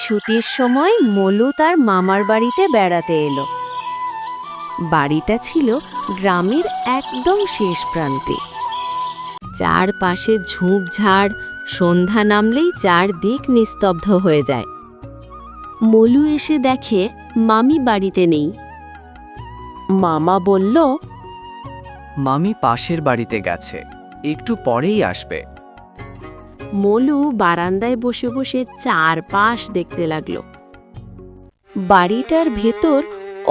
ছুটির সময় মলু তার মামার বাড়িতে বেড়াতে এলো। বাড়িটা ছিল গ্রামের একদম শেষ প্রান্তে। চারপাশে ঝোপঝাড়, সন্ধ্যা নামলেই চারদিক নিস্তব্ধ হয়ে যায়। মলু এসে দেখে মামি বাড়িতে নেই। মামা বলল, মামি পাশের বাড়িতে গেছে, একটু পরেই আসবে। মলু বারান্দায় বসে বসে চারপাশ দেখতে লাগলো। বাড়িটার ভেতর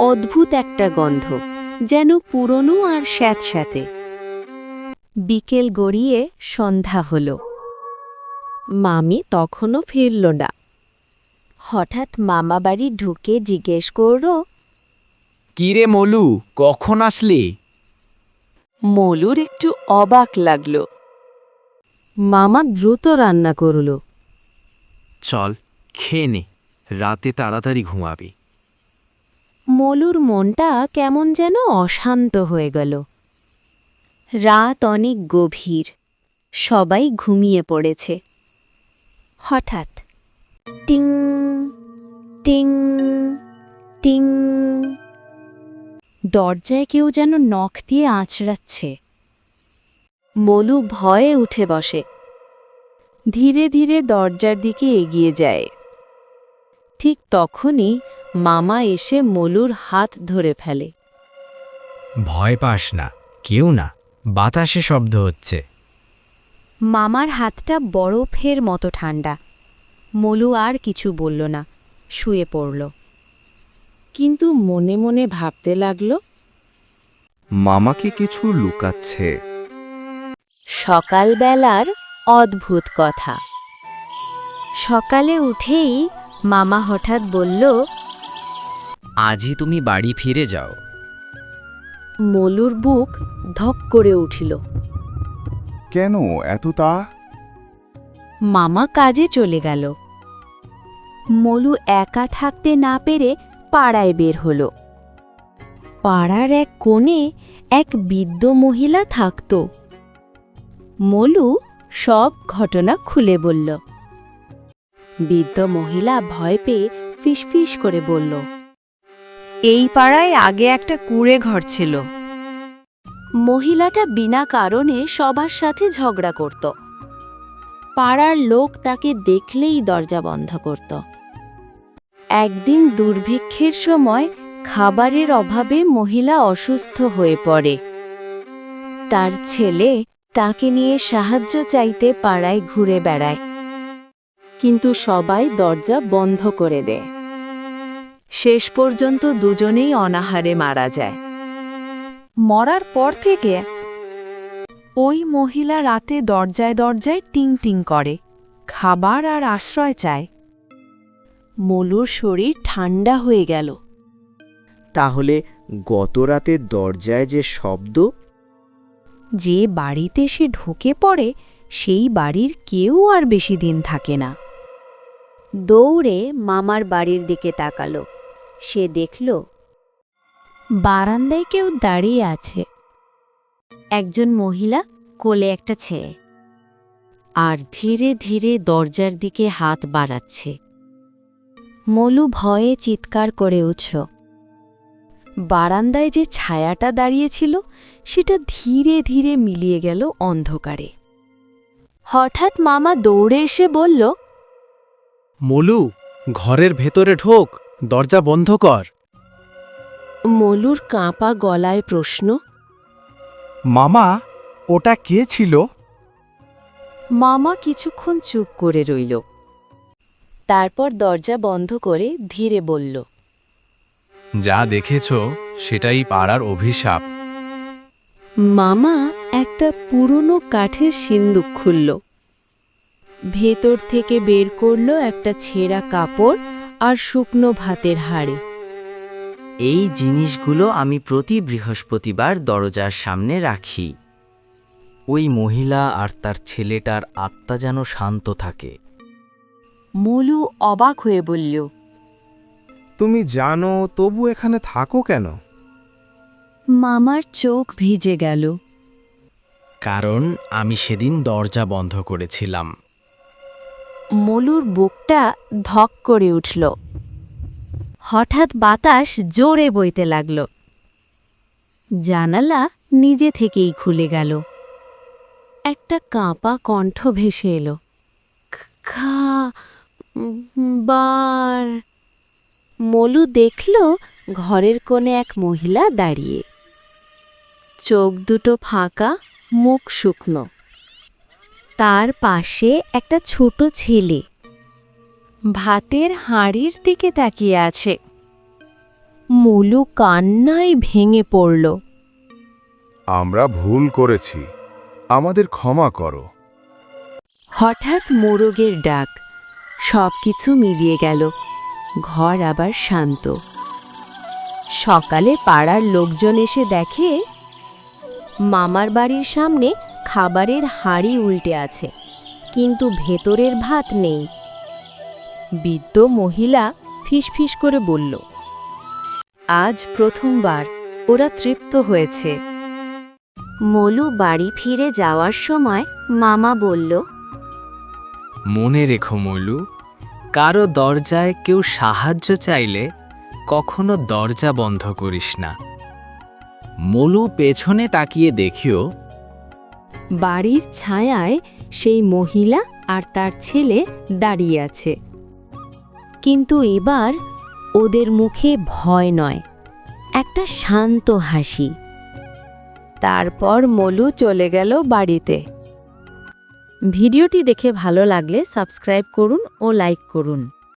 অদ্ভুত একটা গন্ধ, যেন পুরনো আর স্যাঁতস্যাঁতে। বিকেল গড়িয়ে সন্ধ্যা হলো। মামি তখনও ফিরল না। হঠাৎ মামা বাড়ি ঢুকে জিজ্ঞেস করল, কিরে মলু, কখন আসলি? মলুর একটু অবাক লাগলো। মামা দ্রুত রান্না করল। চল খেয়ে নে, রাতে তাড়াতাড়ি ঘুমাবি। মলুর মনটা কেমন যেন অশান্ত হয়ে গেল। রাত অনেক গভীর, সবাই ঘুমিয়ে পড়েছে। হঠাৎ টিং টিং টিং, দরজায় কেউ যেন নখ দিয়ে আঁচড়াচ্ছে। মলু ভয়ে উঠে বসে। ধীরে ধীরে দরজার দিকে এগিয়ে যায়। ঠিক তখনই মামা এসে মলুর হাত ধরে ফেলে। ভয় পাস না, কেউ না, বাতাসে শব্দ হচ্ছে। মামার হাতটা বরফের মতো ঠান্ডা। মলু আর কিছু বলল না, শুয়ে পড়ল। কিন্তু মনে মনে ভাবতে লাগল, মামাকে কিছু লুকাচ্ছে। সকালবেলার অদ্ভুত কথা। সকালে উঠেই মামা হঠাৎ বলল, আজই তুমি বাড়ি ফিরে যাও। মলুর বুক ধক করে উঠিল। কেন এত তা? মামা কাজে চলে গেল। মলু একা থাকতে না পেরে পাড়ায় বের হল। পাড়ার এক কোণে এক বৃদ্ধ মহিলা থাকত। মলু সব ঘটনা খুলে বলল। বৃদ্ধ মহিলা ভয় পেয়ে ফিসফিস করে বলল, এই পাড়ায় আগে একটা কুঁড়ে ঘর ছিল। মহিলাটা বিনা কারণে সবার সাথে ঝগড়া করত। পাড়ার লোক তাকে দেখলেই দরজা বন্ধ করত। একদিন দুর্ভিক্ষের সময় খাবারের অভাবে মহিলা অসুস্থ হয়ে পড়ে। তার ছেলে তাকে নিয়ে সাহায্য চাইতে পাড়ায় ঘুরে বেড়ায়, কিন্তু সবাই দরজা বন্ধ করে দেয়। শেষ পর্যন্ত দুজনেই অনাহারে মারা যায়। মরার পর থেকে ওই মহিলা রাতে দরজায় দরজায় টিং টিং করে, খাবার আর আশ্রয় চায়। মলুর শরীর ঠান্ডা হয়ে গেল। তাহলে গত রাতে দরজায় যে শব্দ, যে বাড়িতে সে ঢুকে পড়ে সেই বাড়ির কেউ আর বেশি দিন থাকে না। দৌড়ে মামার বাড়ির দিকে তাকালো। সে দেখল বারান্দায় কেউ দাঁড়িয়ে আছে। একজন মহিলা, কোলে একটা ছেলে, আর ধীরে ধীরে দরজার দিকে হাত বাড়াচ্ছে। মলু ভয়ে চিৎকার করে উঠল। বারান্দায় যে ছায়াটা দাঁড়িয়েছিল সেটা ধীরে ধীরে মিলিয়ে গেল অন্ধকারে। হঠাৎ মামা দৌড়ে এসে বলল, মলু, ঘরের ভেতরে ঢোক, দরজা বন্ধ কর। মলুর কাঁপা গলায় প্রশ্ন। মামা, ওটা কে ছিল? মামা কিছুক্ষণ চুপ করে রইল। তারপর দরজা বন্ধ করে ধীরে বলল, যা দেখেছ সেটাই পাড়ার অভিশাপ। মামা একটা পুরনো কাঠের সিন্দুক খুলল। ভেতর থেকে বের করল একটা ছেঁড়া কাপড় আর শুকনো ভাতের হাঁড়ি। এই জিনিসগুলো আমি প্রতি বৃহস্পতিবার দরজার সামনে রাখি। ওই মহিলা আর তার ছেলেটার আত্মা যেন শান্ত থাকে। মলু অবাক হয়ে বলল, তুমি জানো তবু এখানে থাকো কেন? মামার চোখ ভিজে গেল। কারণ আমি সেদিন দরজা বন্ধ করেছিলাম। মলুর বুকটা ধক করে উঠল। হঠাৎ বাতাস জোরে বইতে লাগল। জানালা নিজে থেকেই খুলে গেল। একটা কাঁপা কণ্ঠ ভেসে এলো। বার। মলু দেখল ঘরের কোণে এক মহিলা দাঁড়িয়ে, চোখ দুটো ফাঁকা, মুখ শুকনো। তার পাশে একটা ছোট ছেলে ভাতের হাঁড়ির দিকে তাকিয়ে আছে। মলু কান্নায় ভেঙে পড়ল। আমরা ভুল করেছি, আমাদের ক্ষমা করো। হঠাৎ মোরগের ডাক, সবকিছু মিলিয়ে গেল। ঘর আবার শান্ত। সকালে পাড়ার লোকজন এসে দেখে মামার বাড়ির সামনে খাবারের হাঁড়ি উল্টে আছে, কিন্তু ভেতরের ভাত নেই। বৃদ্ধ মহিলা ফিসফিস করে বলল, আজ প্রথমবার ওরা তৃপ্ত হয়েছে। মলু বাড়ি ফিরে যাওয়ার সময় মামা বলল, মনে রেখো মলু, কারো দরজায় কেউ সাহায্য চাইলে কখনো দরজা বন্ধ করিস না। মলু পেছনে তাকিয়ে দেখিও বাড়ির ছায়ায় সেই মহিলা আর তার ছেলে দাঁড়িয়ে আছে, কিন্তু এবার ওদের মুখে ভয় নয়, একটা শান্ত হাসি। তারপর মলু চলে গেল বাড়িতে। ভিডিওটি দেখে ভালো লাগলে সাবস্ক্রাইব করুন ও লাইক করুন।